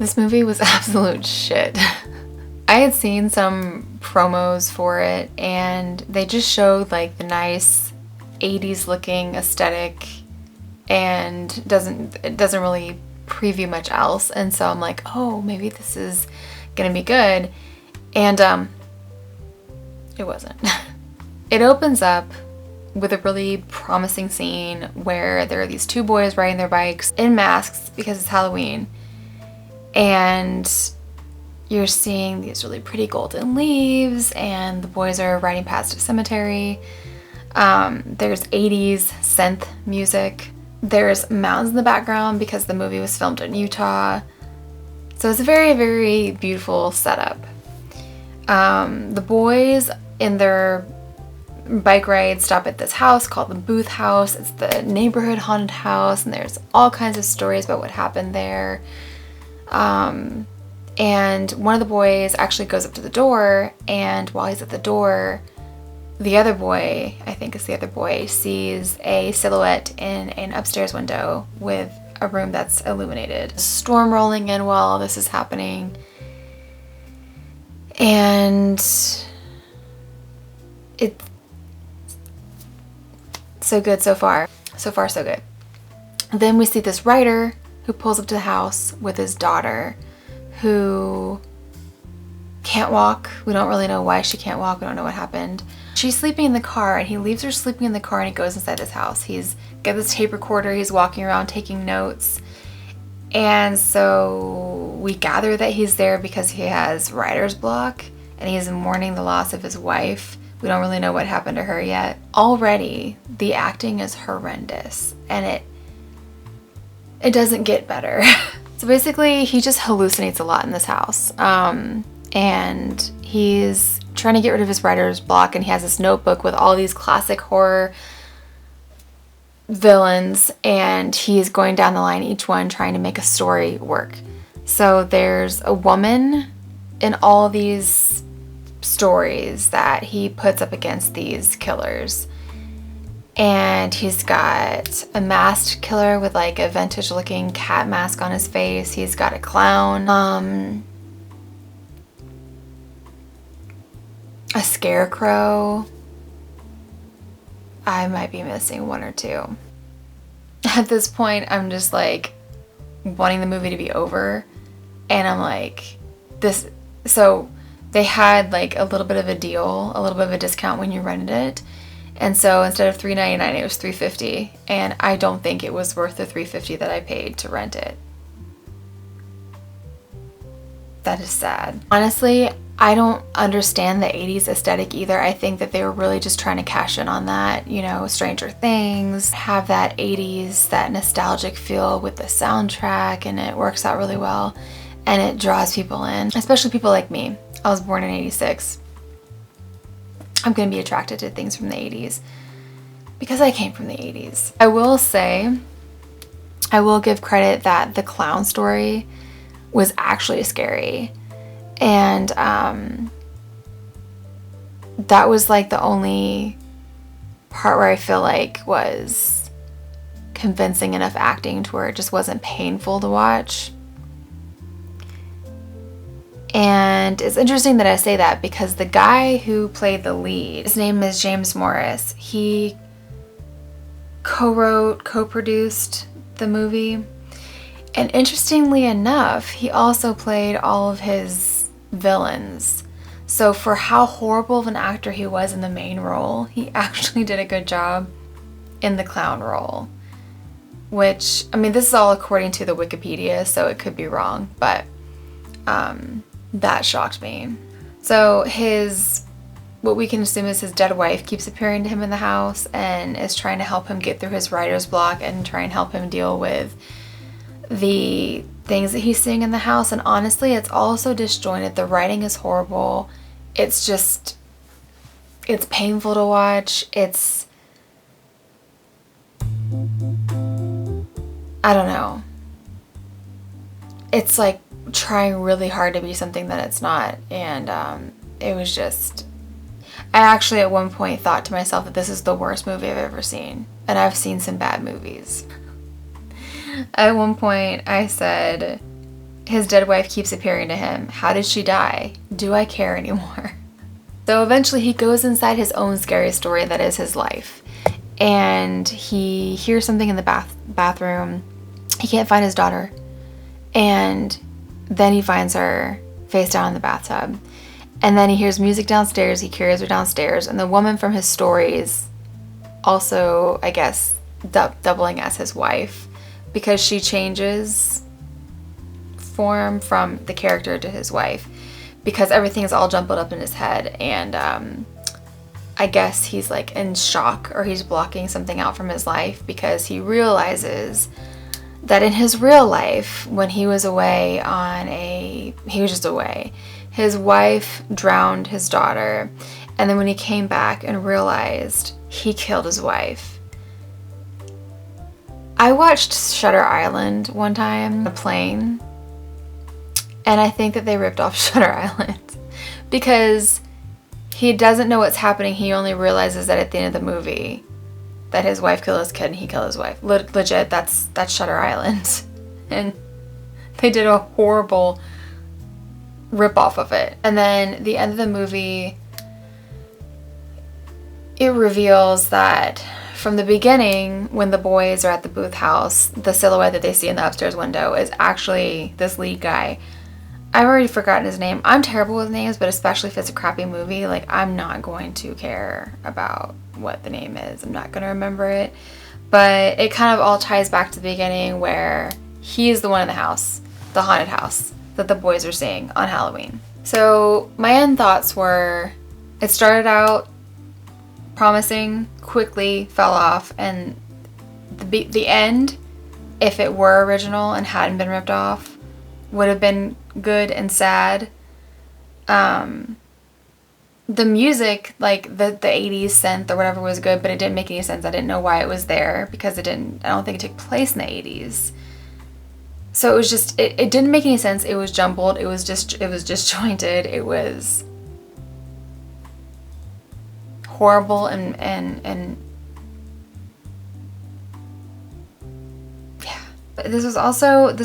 This movie was absolute shit. I had seen some promos for it and they just showed like the nice 80s looking aesthetic and it doesn't really preview much else. And so I'm like, oh, maybe this is gonna be good. And it wasn't. It opens up with a really promising scene where there are these two boys riding their bikes in masks because it's Halloween. And you're seeing these really pretty golden leaves and the boys are riding past a cemetery. There's 80s synth music. There's mountains in the background because the movie was filmed in Utah. So it's a very, very beautiful setup. The boys in their bike ride stop at this house called the Booth House. It's the neighborhood haunted house and there's all kinds of stories about what happened there. And one of the boys actually goes up to the door, and while he's at the door, the other boy, I think it's the other boy, sees a silhouette in an upstairs window with a room that's illuminated. Storm rolling in while all this is happening. And it's so good so far. So far, so good. Then we see this writer who pulls up to the house with his daughter who can't walk. We don't really know why she can't walk. We don't know what happened. She's sleeping in the car and he leaves her sleeping in the car and he goes inside this house. He's got this tape recorder. He's walking around taking notes. And so we gather that he's there because he has writer's block and he's mourning the loss of his wife. We don't really know what happened to her yet. Already, the acting is horrendous and it doesn't get better. So basically, he just hallucinates a lot in this house. And he's trying to get rid of his writer's block and he has this notebook with all these classic horror villains and he's going down the line, each one trying to make a story work. So there's a woman in all these stories that he puts up against these killers. And he's got a masked killer with like a vintage looking cat mask on his face. He's got a clown, a scarecrow. I might be missing one or two. At this point, I'm just like wanting the movie to be over. And I'm like, this, so they had like a little bit of a deal, a little bit of a discount when you rented it. And so instead of $3.99, it was $3.50. And I don't think it was worth the $3.50 that I paid to rent it. That is sad. Honestly, I don't understand the 80s aesthetic either. I think that they were really just trying to cash in on that, you know, Stranger Things, have that 80s, that nostalgic feel with the soundtrack, and it works out really well. And it draws people in, especially people like me. I was born in '86. I'm going to be attracted to things from the 80s because I came from the 80s. I will say, I will give credit that the clown story was actually scary. And that was like the only part where I feel like was convincing enough acting to where it just wasn't painful to watch. And it's interesting that I say that because the guy who played the lead, his name is James Morris. He co-wrote, co-produced the movie. And interestingly enough, he also played all of his villains. So for how horrible of an actor he was in the main role, he actually did a good job in the clown role. Which, I mean, this is all according to the Wikipedia, so it could be wrong, but that shocked me. So what we can assume is his dead wife keeps appearing to him in the house and is trying to help him get through his writer's block and try and help him deal with the things that he's seeing in the house. And honestly, it's all so disjointed. The writing is horrible. It's just, it's painful to watch. It's, I don't know. It's like trying really hard to be something that it's not. And it was just, I actually at one point thought to myself that this is the worst movie I've ever seen. And I've seen some bad movies. At one point I said, his dead wife keeps appearing to him. How did she die? Do I care anymore? So eventually he goes inside his own scary story that is his life. And he hears something in the bathroom. He can't find his daughter. And then he finds her face down in the bathtub. And then he hears music downstairs. He carries her downstairs. And the woman from his stories also, I guess, doubling as his wife, because she changes form from the character to his wife, because everything is all jumbled up in his head. And I guess he's like in shock, or he's blocking something out from his life, because he realizes that in his real life, when he was away he was just away, his wife drowned his daughter. And then when he came back and realized he killed his wife. I watched Shutter Island one time on a plane, and I think that they ripped off Shutter Island, because he doesn't know what's happening. He only realizes that at the end of the movie that his wife killed his kid and he killed his wife. Legit, that's Shutter Island. And they did a horrible rip-off of it. And then the end of the movie, it reveals that from the beginning, when the boys are at the Booth house, the silhouette that they see in the upstairs window is actually this lead guy. I've already forgotten his name. I'm terrible with names, but especially if it's a crappy movie, like, I'm not going to care about what the name is. I'm not going to remember it. But it kind of all ties back to the beginning, where he's the one in the house, the haunted house that the boys are seeing on Halloween. So my end thoughts were, it started out promising, quickly fell off, and the end, if it were original and hadn't been ripped off, would have been good and sad. The music, like the 80s synth or whatever, was good, but it didn't make any sense. I didn't know why it was there, because I don't think it took place in the 80s. So it was just, it didn't make any sense. It was jumbled. It was disjointed. It was horrible and yeah. This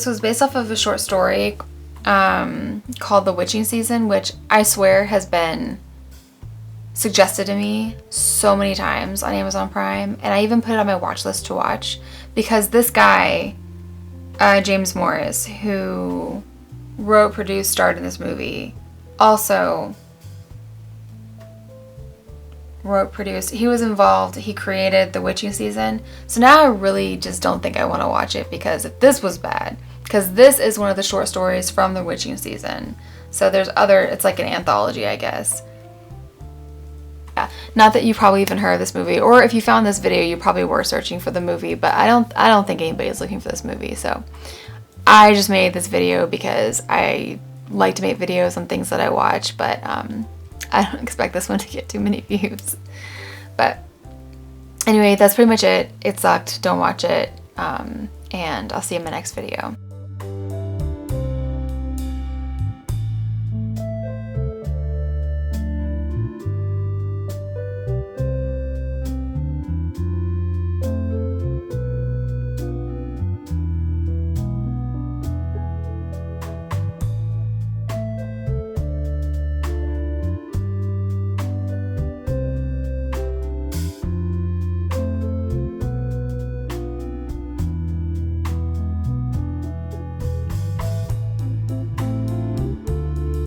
was based off of a short story called The Witching Season, which I swear has been suggested to me so many times on Amazon Prime, and I even put it on my watch list to watch, because this guy, James Morris, who wrote, produced, starred in this movie, also wrote, produced, he was involved, he created The Witching Season. So now I really just don't think I want to watch it, because if this was bad, because this is one of the short stories from The Witching Season. So there's it's like an anthology, I guess. Yeah, not that you probably even heard of this movie, or if you found this video, you probably were searching for the movie, but I don't think anybody's looking for this movie. So I just made this video because I like to make videos on things that I watch, but I don't expect this one to get too many views. But anyway, that's pretty much it. It sucked. Don't watch it. And I'll see you in my next video.